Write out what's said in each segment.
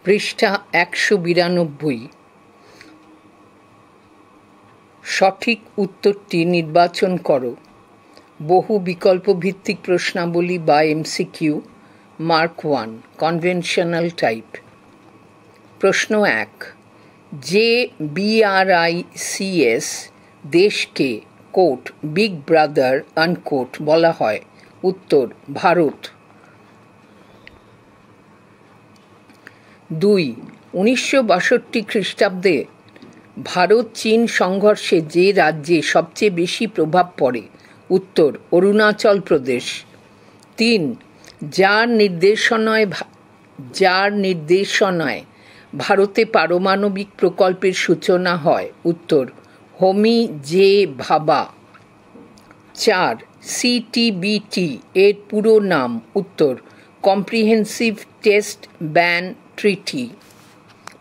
পৃষ্ঠা ১৯২ সঠিক উত্তরটি নির্বাচন করো। বহু বিকল্প ভিত্তিক প্রশ্নাবলী বা এমসিকিউ। Mark 1, conventional type. প্রশ্ন ১, যে BRICS দেশকে কোট বিগ ব্রাদার আনকোট বলা হয়? উত্তর, ভারত। ২, ১৯৬২ খ্রিস্টাব্দে ভারত চীন সংঘর্ষে যে রাজ্যে সবচেয়ে বেশি প্রভাব পড়ে? উত্তর, অরুণাচল প্রদেশ। ৩, যার নির্দেশনায় ভারতে পারমাণবিক প্রকল্পের সূচনা হয়? উত্তর, হোমি জে ভাবা। ৪, CTBT এর পুরো নাম? উত্তর, কম্প্রিহেন্সিভ টেস্ট ব্যান ট্রিটি।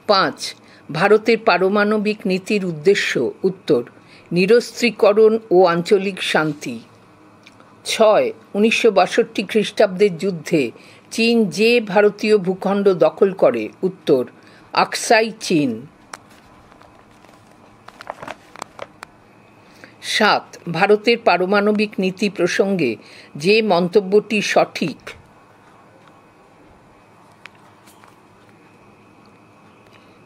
৫, ভারতের পারমাণবিক নীতির উদ্দেশ্য? উত্তর, নিরস্ত্রীকরণ ও আঞ্চলিক শান্তি। ৬, ১৯৬২ খ্রিস্টাব্দের যুদ্ধে চীন যে ভারতীয় ভূখণ্ড দখল করে? উত্তর, আকসাই চীন। ৭, ভারতের পারমাণবিক নীতি প্রসঙ্গে যে মন্তব্যটি সঠিক?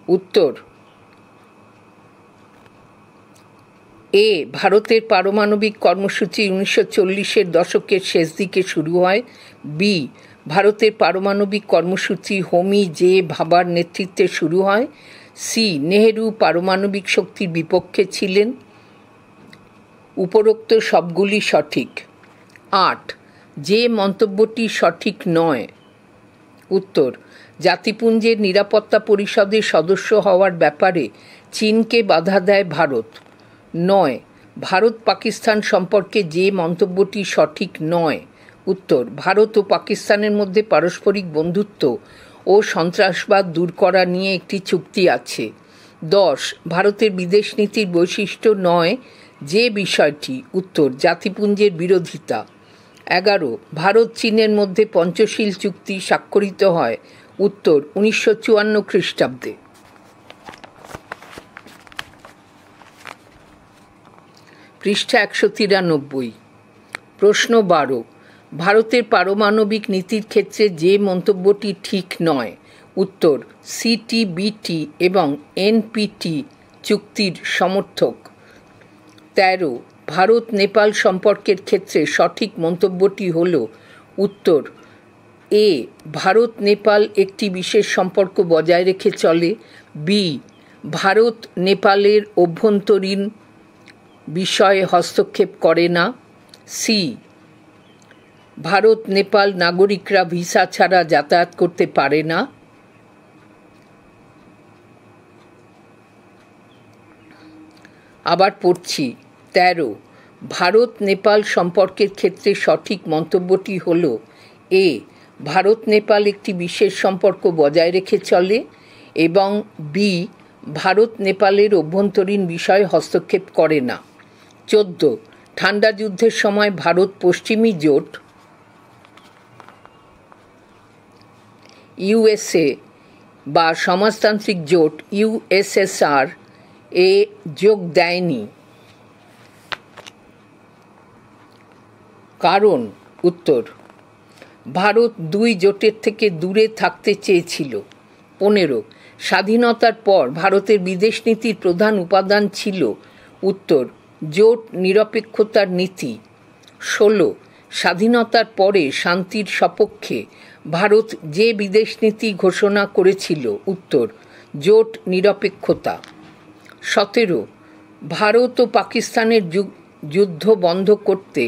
উত্তর, এ, ভারতের পারমাণবিক কর্মসূচি ১৯৪০-এর দশকের শেষ দিকে শুরু হয়। বি, ভারতের পারমাণবিক কর্মসূচি হোমি জে ভাবার নেতৃত্বে শুরু হয়। সি, নেহেরু পারমাণবিক শক্তির বিপক্ষে ছিলেন। উপরোক্ত সবগুলি সঠিক। ৮, যে মন্তব্যটি সঠিক নয়? উত্তর, জাতিপুঞ্জের নিরাপত্তা পরিষদের সদস্য হওয়ার ব্যাপারে চীনকে বাধা দেয় ভারত। ৯, ভারত পাকিস্তান সম্পর্কে যে মন্তব্যটি সঠিক নয়? উত্তর, ভারত ও পাকিস্তানের মধ্যে পারস্পরিক বন্ধুত্ব ও সন্ত্রাসবাদ দূর করা নিয়ে একটি চুক্তি আছে। ১০, ভারতের বিদেশ নীতির বৈশিষ্ট্য নয় যে বিষয়টি? উত্তর, জাতিপুঞ্জের বিরোধিতা। ১১, ভারত চীনের মধ্যে পঞ্চশীল চুক্তি স্বাক্ষরিত হয়? উত্তর, ১৯৫৪ খ্রিস্টাব্দে। পৃষ্ঠা ১৯৩ প্রশ্ন ১২, ভারতের পারমাণবিক নীতির ক্ষেত্রে যে মন্তব্যটি ঠিক নয়? উত্তর, CTBT এবং NPT চুক্তির সমর্থক। ১৩, ভারত নেপাল সম্পর্কের ক্ষেত্রে সঠিক মন্তব্যটি হল? উত্তর, এ, ভারত নেপাল একটি বিশেষ সম্পর্ক বজায় রেখে চলে। বি, ভারত নেপালের অভ্যন্তরীণ বিষয়ে হস্তক্ষেপ করে না। সি, ভারত নেপাল নাগরিকরা ভিসা ছাড়া যাতায়াত করতে পারে না। আবার পড়ছি। ১৩, ভারত নেপাল সম্পর্কের ক্ষেত্রে সঠিক মন্তব্যটি হল? এ, ভারত নেপাল একটি বিশেষ সম্পর্ক বজায় রেখে চলে এবং বি, ভারত নেপালের অভ্যন্তরীণ বিষয়ে হস্তক্ষেপ করে না। ১৪, ঠান্ডা যুদ্ধের সময় ভারত পশ্চিমী জোট USA বা সমাজতান্ত্রিক জোট USSR এ যোগ দেয়নি। কারণ? উত্তর, ভারত দুই জোটের থেকে দূরে থাকতে চেয়েছিল। ১৫, স্বাধীনতার পর ভারতের বিদেশ নীতির প্রধান উপাদান ছিল? উত্তর, জোট নিরপেক্ষতার নীতি। ১৬, স্বাধীনতার পরে শান্তির সপক্ষে ভারত যে বিদেশ নীতি ঘোষণা করেছিল? উত্তর, জোট নিরপেক্ষতা। ১৭, ভারত ও পাকিস্তানের যুদ্ধ বন্ধ করতে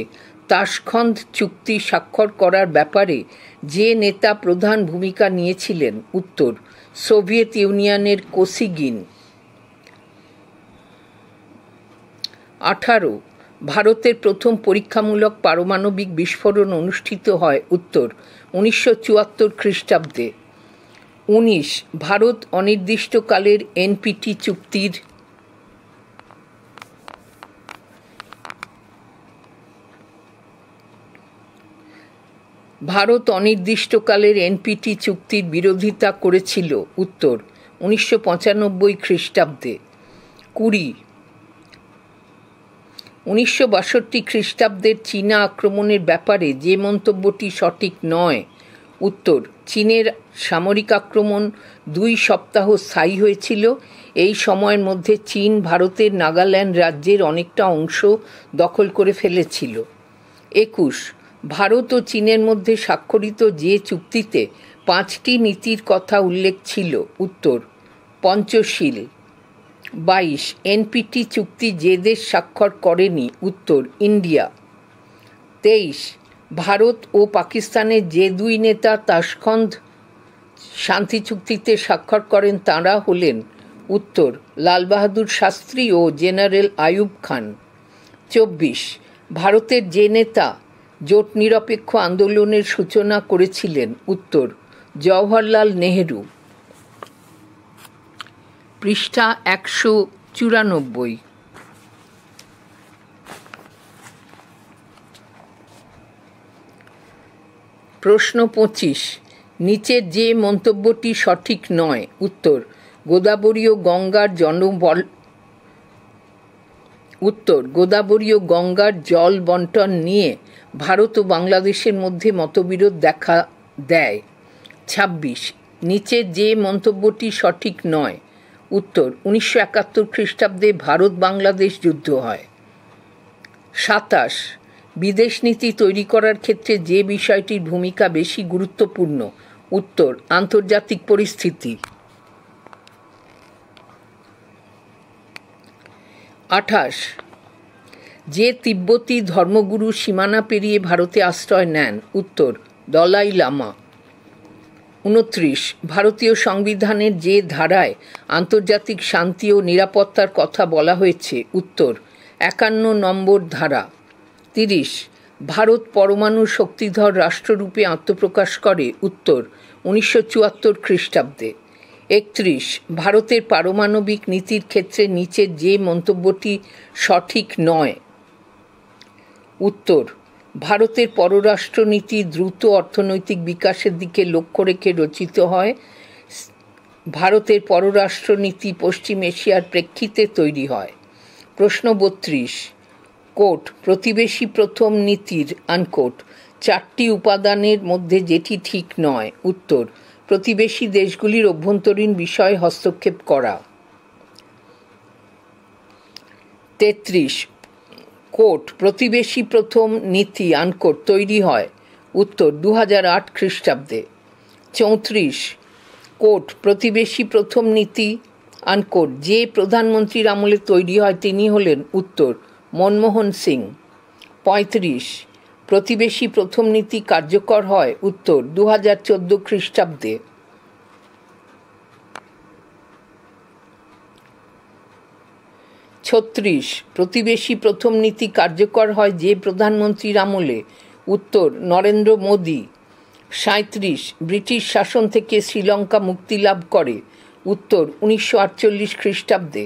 তাশখন্দ চুক্তি স্বাক্ষর করার ব্যাপারে যে নেতা প্রধান ভূমিকা নিয়েছিলেন? উত্তর, সোভিয়েত ইউনিয়নের কোসিগিন। ১৮, ভারতের প্রথম পরীক্ষামূলক পারমাণবিক বিস্ফোরণ অনুষ্ঠিত হয়? উত্তর, ১৯৭৪ খ্রিস্টাব্দে। ১৯, ভারত অনির্দিষ্টকালের NPT চুক্তির ভারত অনির্দিষ্টকালের এনপিটি চুক্তির বিরোধিতা করেছিল? উত্তর 1995 খ্রিস্টাব্দে। 20 1962 খ্রিস্টাব্দের চীনা আক্রমণের ব্যাপারে যে মন্তব্যটি সঠিক নয়? উত্তর চীনের সামরিক আক্রমণ 2 সপ্তাহ স্থায়ী হয়েছিল। এই সময়ের মধ্যে চীন ভারতের নাগাল্যান্ড রাজ্যের অনেকটা অংশ দখল করে ফেলেছিল। 21 ভারত ও চীনের মধ্যে স্বাক্ষরিত যে চুক্তিতে 5টি নীতির কথা উল্লেখ ছিল? উত্তর পঞ্চশীল। 22 এনপিটি চুক্তি যে দেশ স্বাক্ষর করেনি? উত্তর ইন্ডিয়া। 23 ভারত ও পাকিস্তানের যে 2 নেতা তাশখন্দ শান্তি চুক্তিতে স্বাক্ষর করেন তাঁরা হলেন? উত্তর লাল বাহাদুর শাস্ত্রী ও জেনারেল আইয়ুব খান। 24 ভারতের যে নেতা জোট নিরপেক্ষ আন্দোলনের সূচনা করেছিলেন? উত্তর জওহরলাল নেহেরু। পৃষ্ঠা 194। প্রশ্ন 25 নিচের যে মন্তব্যটি সঠিক নয়? উত্তর গোদাবরী ও গঙ্গার জল বন্টন নিয়ে ভারত ও বাংলাদেশের মধ্যে মতবিরোধ দেখা দেয়। 26 নিচের যে মন্তব্যটি সঠিক নয়? উত্তর 1971 খ্রিস্টাব্দে ভারত বাংলাদেশ যুদ্ধ হয়। 27 বিদেশ নীতি তৈরি করার ক্ষেত্রে যে বিষয়টির ভূমিকা বেশি গুরুত্বপূর্ণ? উত্তর আন্তর্জাতিক পরিস্থিতি। 28 যে তিব্বতী ধর্মগুরু সীমানা পেরিয়ে ভারতে আশ্রয় নেন? উত্তর দলাই লামা। 29 ভারতীয় সংবিধানের যে ধারায় আন্তর্জাতিক শান্তি ও নিরাপত্তার কথা বলা হয়েছে? উত্তর 51 নম্বর ধারা। 30 ভারত পরমাণু শক্তিধর রাষ্ট্ররূপে আত্মপ্রকাশ করে? উত্তর 1974 খ্রিস্টাব্দে। 31 ভারতের পারমাণবিক নীতির ক্ষেত্রে নিচের যে মন্তব্যটি সঠিক নয়? উত্তর ভারতের পররাষ্ট্রনীতি দ্রুত অর্থনৈতিক বিকাশের দিকে লক্ষ্য রেখে রচিত হয়। ভারতের পররাষ্ট্রনীতি পশ্চিম এশিয়ার প্রেক্ষিতে তৈরি হয়। প্রশ্ন 32 কোট প্রতিবেশী প্রথম নীতির আনকোট 4টি উপাদানের মধ্যে যেটি ঠিক নয়? উত্তর প্রতিবেশী দেশগুলির অভ্যন্তরীণ বিষয়ে হস্তক্ষেপ করা। 33 কোট প্রতিবেশী প্রথম নীতি আনকোট তৈরি হয়? উত্তর 2008 খ্রিস্টাব্দে। 34 কোট প্রতিবেশী প্রথম নীতি আনকোট যে প্রধানমন্ত্রীর আমলে তৈরি হয় তিনি হলেন? উত্তর মনমোহন সিং। 35 প্রতিবেশী প্রথম নীতি কার্যকর হয়? উত্তর 2014 খ্রিস্টাব্দে। 36 প্রতিবেশী প্রথম নীতি কার্যকর হয় যে প্রধানমন্ত্রীর আমলে? উত্তর নরেন্দ্র মোদী। 37 ব্রিটিশ শাসন থেকে শ্রীলঙ্কা মুক্তি লাভ করে? উত্তর 1948 খ্রিস্টাব্দে।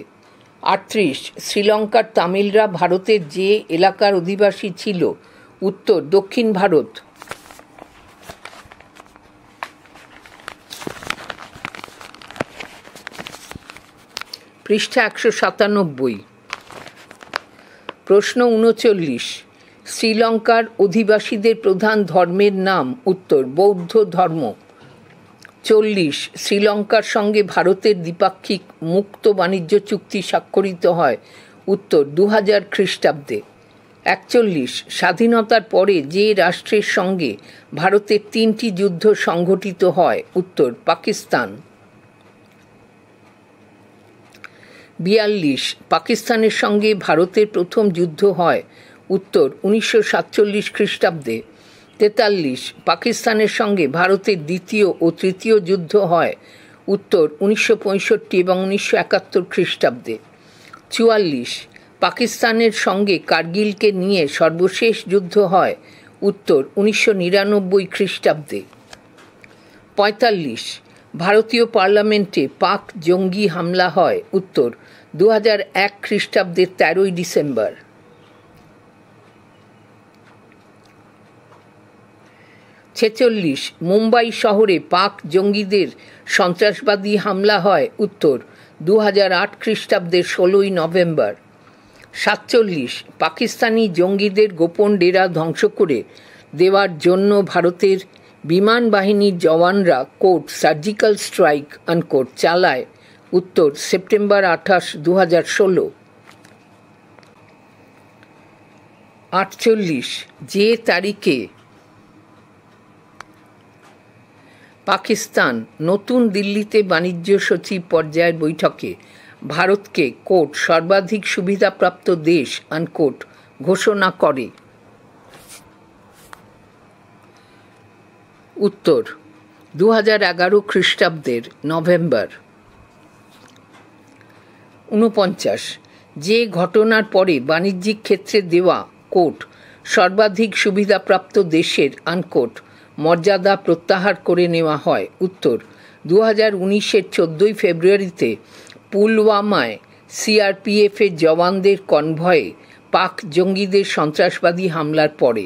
38 শ্রীলঙ্কার তামিলরা ভারতের যে এলাকার অধিবাসী ছিল? উত্তর দক্ষিণ ভারত। পৃষ্ঠা 197। প্রশ্ন 39 শ্রীলঙ্কার অধিবাসীদের প্রধান ধর্মের নাম? উত্তর বৌদ্ধ ধর্ম। 40 শ্রীলঙ্কার সঙ্গে ভারতের দ্বিপাক্ষিক মুক্ত বাণিজ্য চুক্তি স্বাক্ষরিত হয়? উত্তর 2000 খ্রিস্টাব্দে। 41 স্বাধীনতার পরে যে রাষ্ট্রের সঙ্গে ভারতের 3টি যুদ্ধ সংঘটিত হয়? উত্তর পাকিস্তান। 42 পাকিস্তানের সঙ্গে ভারতের প্রথম যুদ্ধ হয়? উত্তর 1947 খ্রিস্টাব্দে। 43 পাকিস্তানের সঙ্গে ভারতের দ্বিতীয় ও তৃতীয় যুদ্ধ হয়? উত্তর 1965 এবং 1971 খ্রিস্টাব্দে। 44 পাকিস্তানের সঙ্গে কার্গিলকে নিয়ে সর্বশেষ যুদ্ধ হয়? উত্তর 1999 খ্রিস্টাব্দে। 45 ভারতীয় পার্লামেন্টে পাক জঙ্গি হামলা হয়? উত্তর 2001 খ্রিস্টাব্দের 13 ডিসেম্বর। 46 মুম্বাই শহরে পাক জঙ্গিদের সন্ত্রাসবাদী হামলা হয়। উত্তর 2008 খ্রিস্টাব্দের 16ই নভেম্বর। 47 পাকিস্তানি জঙ্গিদের গোপন ডেরা ধ্বংস করে দেওয়ার জন্য ভারতের বিমান বাহিনীর জওয়ানরা কোট সার্জিক্যাল স্ট্রাইক আনকোট চালায়। উত্তর সেপ্টেম্বর 28, 2016। 48 যে তারিখে পাকিস্তান নতুন দিল্লিতে বাণিজ্য সচিব পর্যায়ের বৈঠকে ভারতকে কোট সর্বাধিক সুবিধাপ্রাপ্ত দেশ আনকোট ঘোষণা করে। উত্তর 2011 খ্রিস্টাব্দের নভেম্বর। 49 যে ঘটনার পরে বাণিজ্যিক ক্ষেত্রে দেওয়া কোট সর্বাধিক সুবিধাপ্রাপ্ত দেশের আনকোট মর্যাদা প্রত্যাহার করে নেওয়া হয়। উত্তর 2019-এর 14ই ফেব্রুয়ারিতে পুলওয়ামায় সিআরপিএফের জওয়ানদের কনভয়ে পাক জঙ্গিদের সন্ত্রাসবাদী হামলার পরে।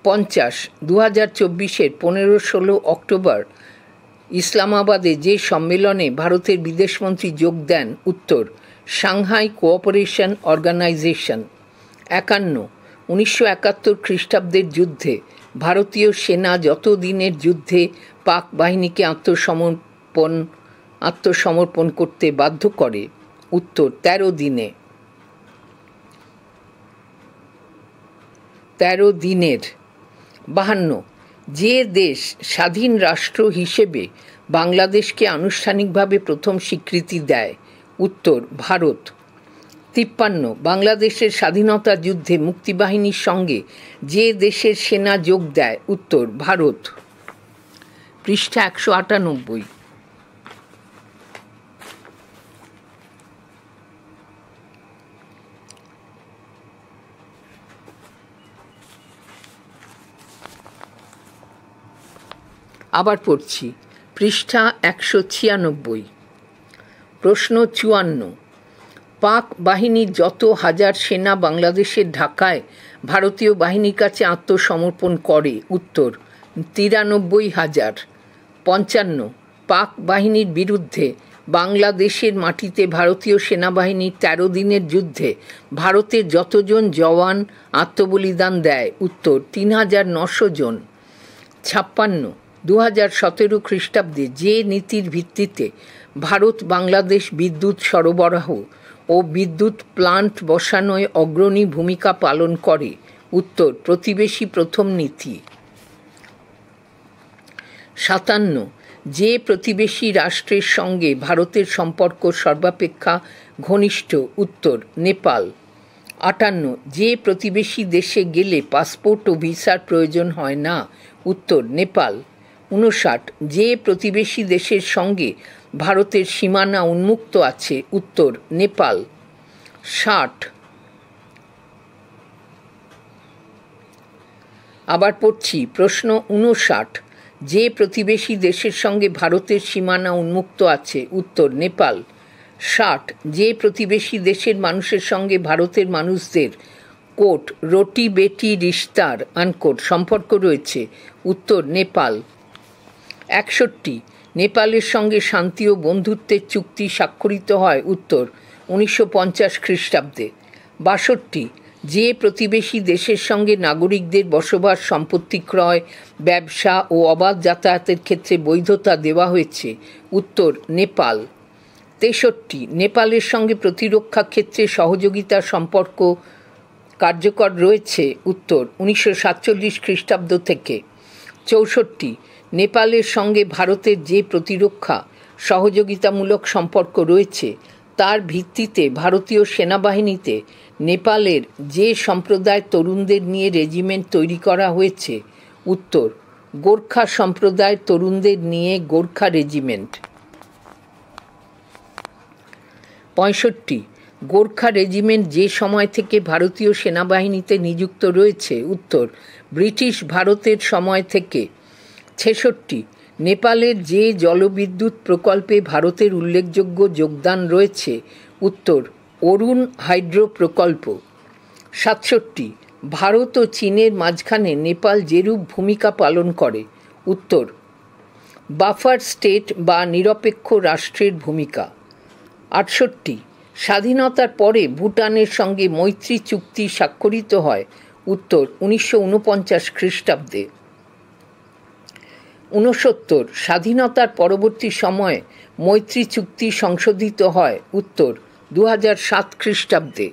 50 2024-এর 15-16 অক্টোবর ইসলামাবাদে যে সম্মেলনে ভারতের বিদেশমন্ত্রী যোগ দেন। উত্তর সাংহাই কোঅপারেশন অর্গানাইজেশন। 51 1971 খ্রিস্টাব্দের যুদ্ধে ভারতীয় সেনা যত দিনের যুদ্ধে পাক বাহিনীকে আত্মসমর্পণ করতে বাধ্য করে। উত্তর 13 দিনে। 13 দিনের। 52 যে দেশ স্বাধীন রাষ্ট্র হিসেবে বাংলাদেশকে আনুষ্ঠানিকভাবে প্রথম স্বীকৃতি দেয়। উত্তর ভারত। 53 বাংলাদেশের স্বাধীনতা যুদ্ধে মুক্তিবাহিনীর সঙ্গে যে দেশের সেনা যোগ দেয়। উত্তর ভারত। পৃষ্ঠা 198। আবার পড়ছি, পৃষ্ঠা 196। প্রশ্ন 54 পাক বাহিনীর যত হাজার সেনা বাংলাদেশের ঢাকায় ভারতীয় বাহিনীর কাছে আত্মসমর্পণ করে। উত্তর 93,000। 55 পাক বাহিনীর বিরুদ্ধে বাংলাদেশের মাটিতে ভারতীয় সেনাবাহিনীর 13 দিনের যুদ্ধে ভারতের যতজন জওয়ান আত্মবলিদান দেয়। উত্তর 3,900 জন। 56 2017 খ্রিস্টাব্দে যে নীতির ভিত্তিতে ভারত বাংলাদেশ বিদ্যুৎ সরবরাহ ও বিদ্যুৎ প্লান্ট বসানোয় অগ্রণী ভূমিকা পালন করে। উত্তর প্রতিবেশী প্রথম নীতি। 57 যে প্রতিবেশী রাষ্ট্রের সঙ্গে ভারতের সম্পর্ক সর্বাপেক্ষা ঘনিষ্ঠ। উত্তর নেপাল। 58 যে প্রতিবেশী দেশে গেলে পাসপোর্ট ও ভিসার প্রয়োজন হয় না। উত্তর নেপাল। 59 যে প্রতিবেশী দেশের সঙ্গে ভারতের সীমানা উন্মুক্ত আছে। উত্তর নেপাল। 60 আবার পড়ছি, প্রশ্ন 59 যে প্রতিবেশী দেশের সঙ্গে ভারতের সীমানা উন্মুক্ত আছে। উত্তর নেপাল। 60 যে প্রতিবেশী দেশের মানুষের সঙ্গে ভারতের মানুষদের কোট রোটি বেটি রিশতার আনকোট সম্পর্ক রয়েছে। উত্তর নেপাল। 61 নেপালের সঙ্গে শান্তি ও বন্ধুত্বের চুক্তি স্বাক্ষরিত হয়। উত্তর 1950 খ্রিস্টাব্দে। 62 যে প্রতিবেশী দেশের সঙ্গে নাগরিকদের বসবাস, সম্পত্তি ক্রয়, ব্যবসা ও অবাধ যাতায়াতের ক্ষেত্রে বৈধতা দেওয়া হয়েছে। উত্তর নেপাল। 63 নেপালের সঙ্গে প্রতিরক্ষা ক্ষেত্রে সহযোগিতার সম্পর্ক কার্যকর রয়েছে। উত্তর 1947 খ্রিস্টাব্দ থেকে। 64 নেপালের সঙ্গে ভারতের যে প্রতিরক্ষা সহযোগিতামূলক সম্পর্ক রয়েছে তার ভিত্তিতে ভারতীয় সেনাবাহিনীতে নেপালের যে সম্প্রদায় তরুণদের নিয়ে রেজিমেন্ট তৈরি করা হয়েছে। উত্তর গোর্খা সম্প্রদায়ের তরুণদের নিয়ে গোর্খা রেজিমেন্ট। 65 গোর্খা রেজিমেন্ট যে সময় থেকে ভারতীয় সেনাবাহিনীতে নিযুক্ত রয়েছে। উত্তর ব্রিটিশ ভারতের সময় থেকে। 66 নেপালের যে জলবিদ্যুৎ প্রকল্পে ভারতের উল্লেখযোগ্য যোগদান রয়েছে। উত্তর অরুণ হাইড্রো প্রকল্প। 67 ভারত ও চীনের মাঝখানে নেপাল যেরূপ ভূমিকা পালন করে? উত্তর, বাফার স্টেট বা নিরপেক্ষ রাষ্ট্রের ভূমিকা। 68, স্বাধীনতার পরে ভুটানের সঙ্গে মৈত্রী চুক্তি স্বাক্ষরিত হয়? উত্তর, 1949 খ্রিস্টাব্দে। 69, স্বাধীনতার পরবর্তী সময়ে মৈত্রী চুক্তি সংশোধিত হয়? উত্তর, 2007 খ্রিস্টাব্দে।